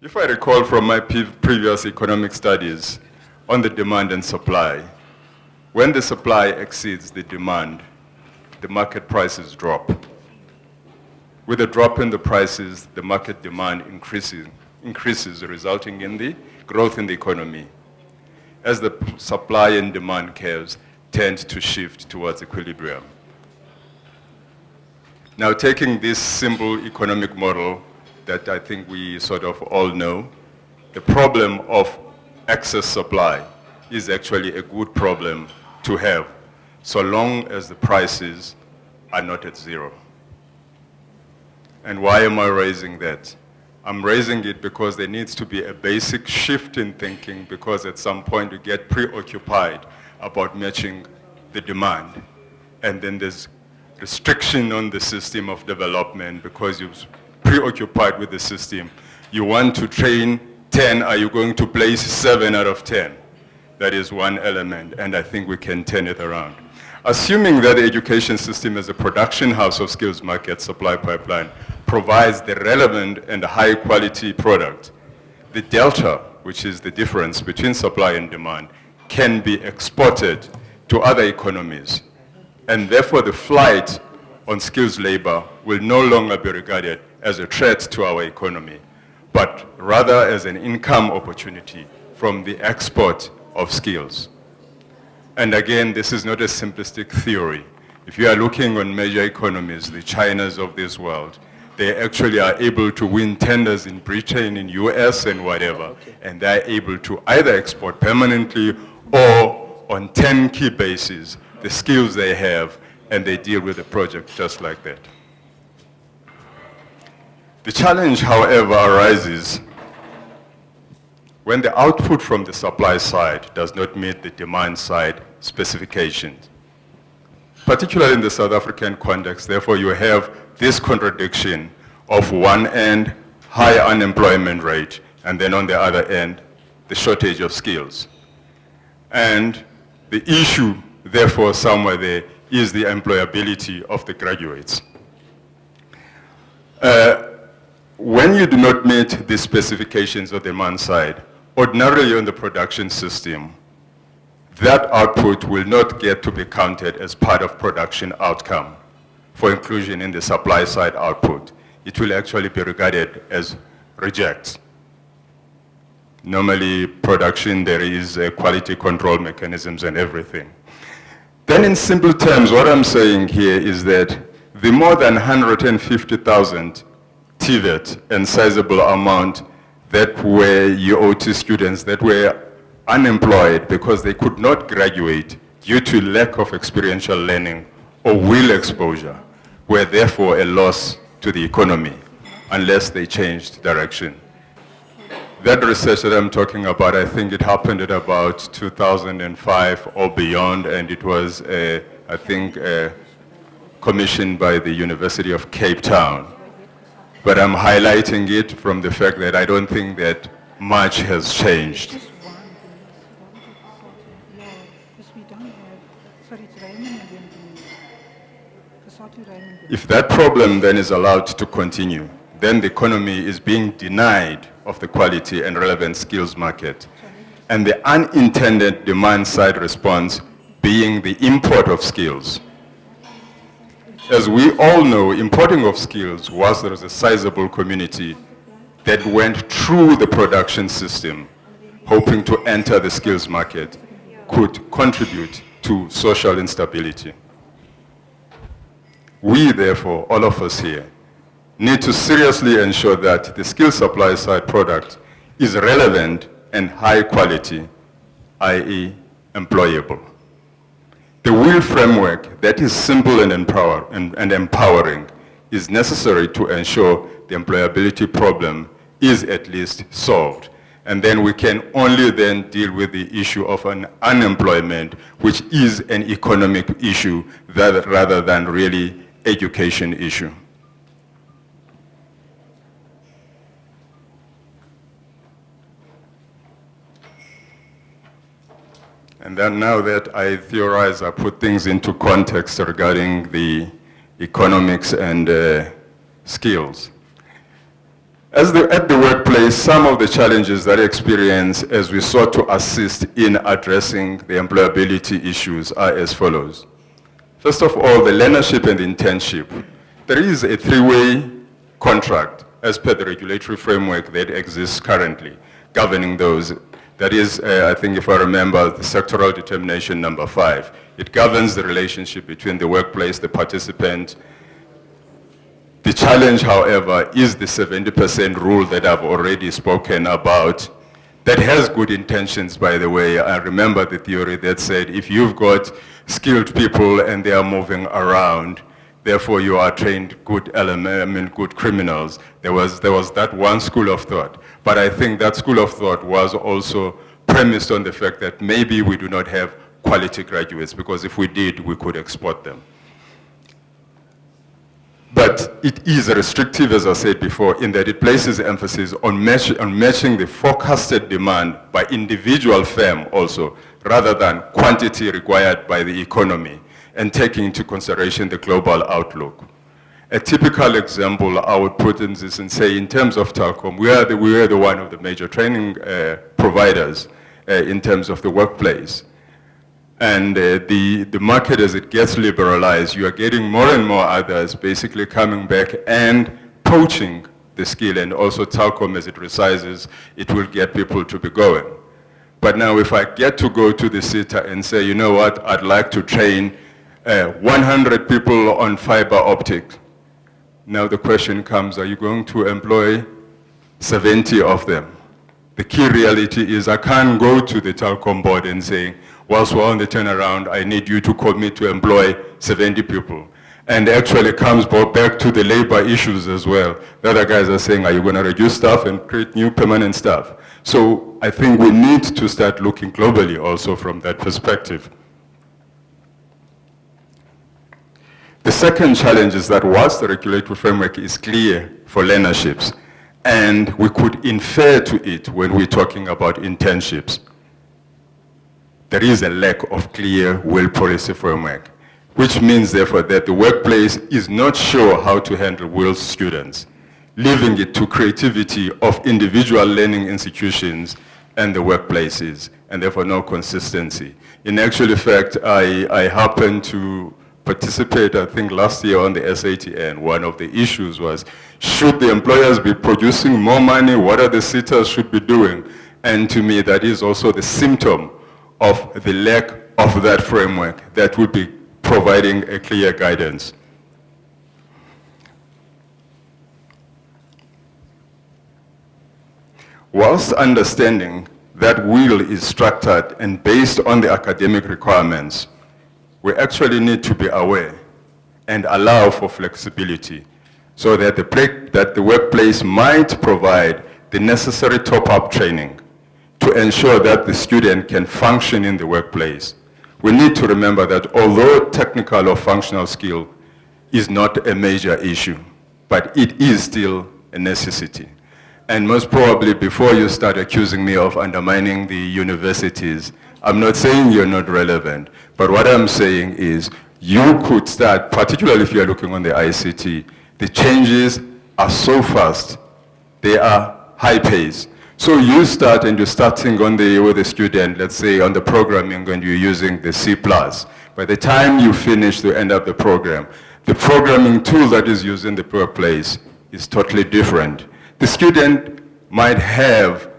If I recall from my previous economic studies on the demand and supply, when the supply exceeds the demand, the market prices drop. With a drop in the prices, the market demand increases, resulting in the growth in the economy, as the supply and demand curves tend to shift towards equilibrium. Now, taking this simple economic model that I think we sort of all know, the problem of excess supply is actually a good problem to have, so long as the prices are not at zero. And why am I raising that? I'm raising it because there needs to be a basic shift in thinking, because at some point we get preoccupied about matching the demand. And then there's restriction on the system of development because you're preoccupied with the system. You want to train 10, are you going to place 7 out of 10? That is one element, and I think we can turn it around. Assuming that the education system as a production house of skills market supply pipeline provides the relevant and high quality product, the delta, which is the difference between supply and demand, can be exported to other economies. And therefore the flight on skills labor will no longer be regarded as a threat to our economy, but rather as an income opportunity from the export of skills. And again, this is not a simplistic theory. If you are looking on major economies, the Chinas of this world, they actually are able to win tenders in Britain, in US and whatever, and they're able to either export permanently or on turnkey basis the skills they have, and they deal with the project just like that. The challenge, however, arises when the output from the supply side does not meet the demand side specifications. Particularly in the South African context, therefore, you have this contradiction of one end, high unemployment rate, and then on the other end, the shortage of skills. And the issue, therefore, somewhere there is the employability of the graduates. When you do not meet the specifications of the demand side, ordinarily on the production system, that output will not get to be counted as part of production outcome for inclusion in the supply side output. It will actually be regarded as rejects. Normally, production, there is quality control mechanisms and everything. Then in simple terms, what I'm saying here is that the more than 150,000 TVET and sizable amount that were UOT students that were unemployed because they could not graduate due to lack of experiential learning or WIL exposure were therefore a loss to the economy unless they changed direction. That research that I'm talking about, I think it happened at about 2005 or beyond, and it was, I think, commissioned by the University of Cape Town. But I'm highlighting it from the fact that I don't think that much has changed. If that problem then is allowed to continue, then the economy is being denied of the quality and relevant skills market, and the unintended demand side response being the import of skills. As we all know, importing of skills, whilst there is a sizable community that went through the production system hoping to enter the skills market, could contribute to social instability. We, therefore, all of us here, need to seriously ensure that the skill supply side product is relevant and high quality, i.e. employable. The WIL framework that is simple and empowering is necessary to ensure the employability problem is at least solved. And then we can only then deal with the issue of an unemployment, which is an economic issue rather than really education issue. And then now that I theorize, I put things into context regarding the economics and skills. At the workplace, some of the challenges that I experience as we sought to assist in addressing the employability issues are as follows. First of all, the learnership and the internship. There is a three-way contract as per the regulatory framework that exists currently governing those. That is, I think if I remember, the sectoral determination number 5. It governs the relationship between the workplace, the participant. The challenge, however, is the 70% rule that I've already spoken about that has good intentions, by the way. I remember the theory that said if you've got skilled people and they are moving around, therefore you are trained good good criminals. There was that one school of thought. But I think that school of thought was also premised on the fact that maybe we do not have quality graduates, because if we did, we could export them. But it is restrictive, as I said before, in that it places emphasis on matching the forecasted demand by individual firm also, rather than quantity required by the economy, and taking into consideration the global outlook. A typical example I would put in this and say, in terms of telecom, we are the one of the major training providers in terms of the workplace. And the market, as it gets liberalized, you are getting more and more others basically coming back and poaching the skill. And also telecom, as it resizes, it will get people to be going. But now if I get to go to the SITA and say, you know what, I'd like to train 100 people on fiber optic. Now the question comes, are you going to employ 70 of them? The key reality is I can't go to the telecom board and say, whilst we're on the turnaround, I need you to commit to employ 70 people. And actually comes back to the labor issues as well. The other guys are saying, are you going to reduce staff and create new permanent staff? So I think we need to start looking globally also from that perspective. The second challenge is that whilst the regulatory framework is clear for learnerships, and we could infer to it when we're talking about internships, there is a lack of clear WIL policy framework, which means therefore that the workplace is not sure how to handle WIL students, leaving it to creativity of individual learning institutions and the workplaces, and therefore no consistency. In actual fact, I happened to participate, I think last year on the SATN. One of the issues was, should the employers be producing more money? What are the SITAs should be doing? And to me, that is also the symptom of the lack of that framework that would be providing a clear guidance. Whilst understanding that WIL is structured and based on the academic requirements, we actually need to be aware and allow for flexibility so that the workplace might provide the necessary top-up training to ensure that the student can function in the workplace. We need to remember that although technical or functional skill is not a major issue, but it is still a necessity. And most probably before you start accusing me of undermining the universities, I'm not saying you're not relevant, but what I'm saying is you could start, particularly if you're looking on the ICT, the changes are so fast, they are high pace. So you start and you're starting with the student, let's say on the programming, and you're using the C++. By the time you finish to end up the program, the programming tool that is used in the workplace is totally different. The student might have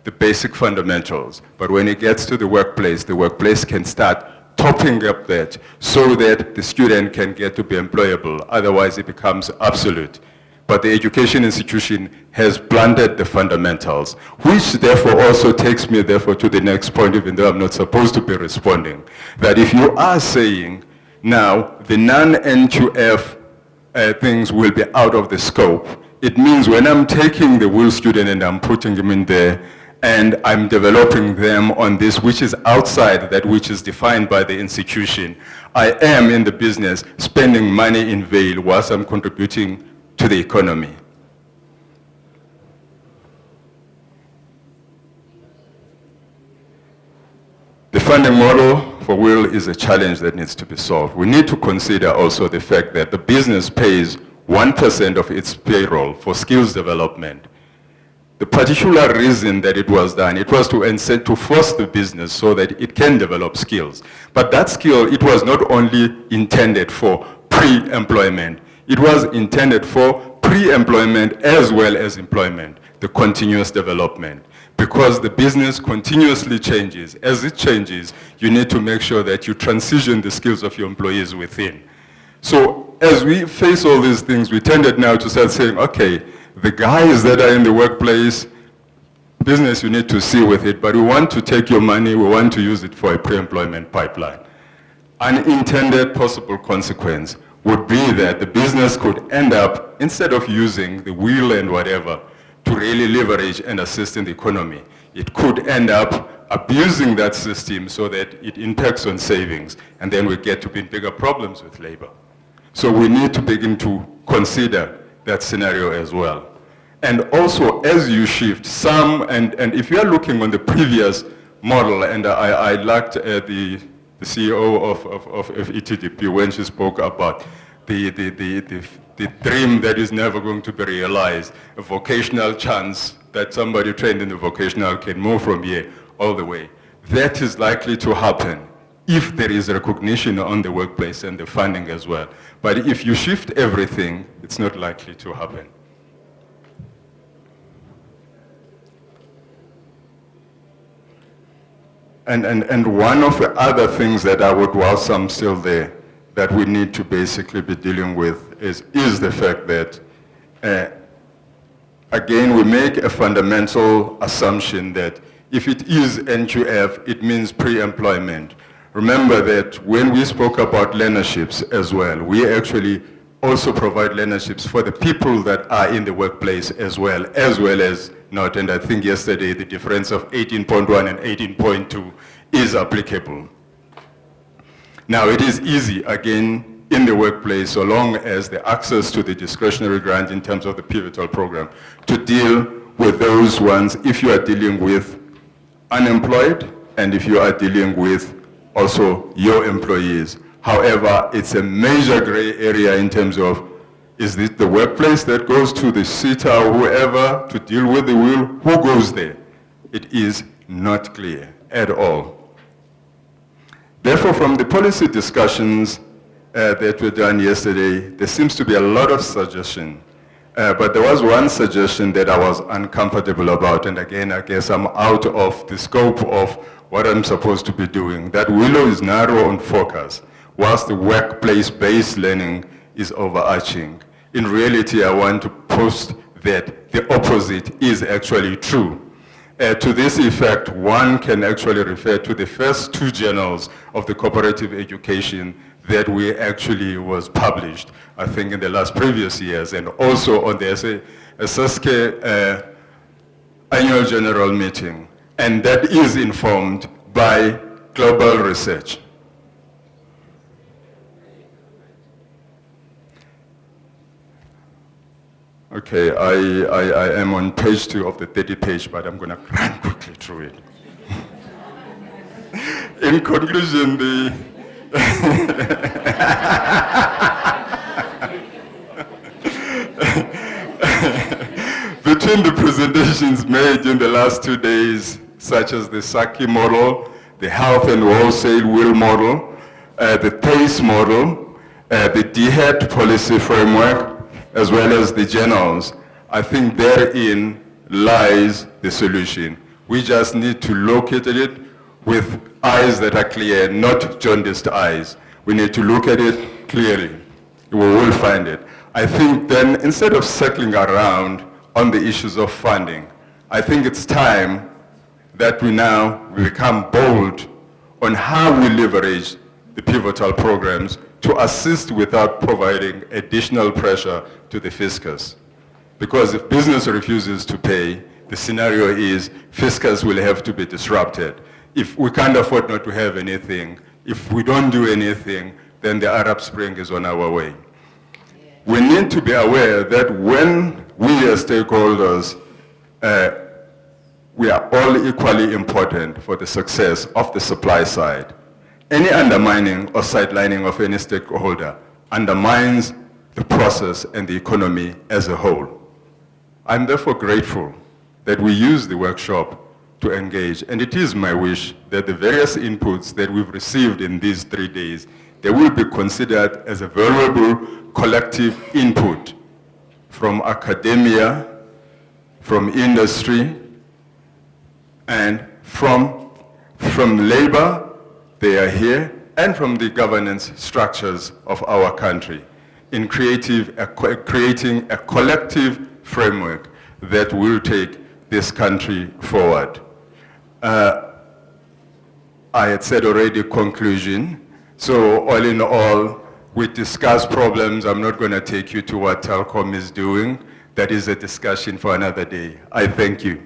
the basic fundamentals, but when it gets to the workplace can start topping up that so that the student can get to be employable. Otherwise it becomes obsolete. But the education institution has blunted the fundamentals, which therefore also takes me therefore to the next point, even though I'm not supposed to be responding, that if you are saying now the non-N2F things will be out of the scope, it means when I'm taking the WIL student and I'm putting them in there, and I'm developing them on this which is outside that which is defined by the institution, I am in the business spending money in vain whilst I'm contributing to the economy. The funding model for WIL is a challenge that needs to be solved. We need to consider also the fact that the business pays 1% of its payroll for skills development. The particular reason that it was done, it was to force the business so that it can develop skills. But that skill, it was not only intended for pre-employment, it was intended for pre-employment as well as employment, the continuous development. Because the business continuously changes. As it changes, you need to make sure that you transition the skills of your employees within. So as we face all these things, we tended now to start saying, okay, the guys that are in the workplace, business you need to see with it, but we want to take your money, we want to use it for a pre-employment pipeline. Unintended possible consequence would be that the business could end up, instead of using the will and whatever to really leverage and assist in the economy, it could end up abusing that system so that it impacts on savings, and then we get to be in bigger problems with labor. So we need to begin to consider that scenario as well. And also, as you shift some, and if you are looking on the previous model, and I liked the CEO of ETDP when she spoke about the dream that is never going to be realized, a vocational chance that somebody trained in the vocational can move from here all the way. That is likely to happen if there is recognition on the workplace and the funding as well. But if you shift everything, it's not likely to happen. And one of the other things that I would, whilst I'm still there, that we need to basically be dealing with is the fact that, again, we make a fundamental assumption that if it is N2F, it means pre-employment. Remember that when we spoke about learnerships as well, we actually also provide learnerships for the people that are in the workplace as well as not. And I think yesterday the difference of 18.1 and 18.2 is applicable. Now it is easy, again, in the workplace, so long as the access to the discretionary grant in terms of the pivotal program, to deal with those ones if you are dealing with unemployed and if you are dealing with also your employees. However, it's a major gray area in terms of, is this the workplace that goes to the CETA or whoever to deal with the will? Who goes there? It is not clear at all. Therefore, from the policy discussions that were done yesterday, there seems to be a lot of suggestion. But there was one suggestion that I was uncomfortable about, and again, I guess I'm out of the scope of what I'm supposed to be doing. That WILO is narrow on focus, whilst the workplace-based learning is overarching. In reality, I want to post that the opposite is actually true. To this effect, one can actually refer to the first two journals of the cooperative education that we actually was published, I think, in the previous years, and also on the SSK annual general meeting. And that is informed by global research. Okay, I am on page 2 of the 30 page, but I'm going to run quickly through it. In conclusion, between the presentations made in the last 2 days, such as the Saki model, the health and wholesale will model, the PACE model, the DHET policy framework, as well as the journals, I think therein lies the solution. We just need to locate it with eyes that are clear, not jaundiced eyes. We need to look at it clearly. We will find it. I think then, instead of circling around on the issues of funding, I think it's time that we now become bold on how we leverage the pivotal programs to assist without providing additional pressure to the fiscus. Because if business refuses to pay, the scenario is fiscus will have to be disrupted. If we can't afford not to have anything, if we don't do anything, then the Arab Spring is on our way. We need to be aware that when we as stakeholders, we are all equally important for the success of the supply side. Any undermining or sidelining of any stakeholder undermines the process and the economy as a whole. I'm therefore grateful that we use the workshop to engage. And it is my wish that the various inputs that we've received in these 3 days, they will be considered as a valuable collective input from academia, from industry, and from labor, they are here, and from the governance structures of our country in creating a collective framework that will take this country forward. I had said already conclusion. So all in all, we discuss problems. I'm not going to take you to what Telkom is doing. That is a discussion for another day. I thank you.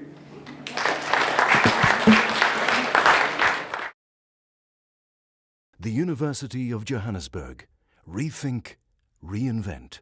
The University of Johannesburg. Rethink, reinvent.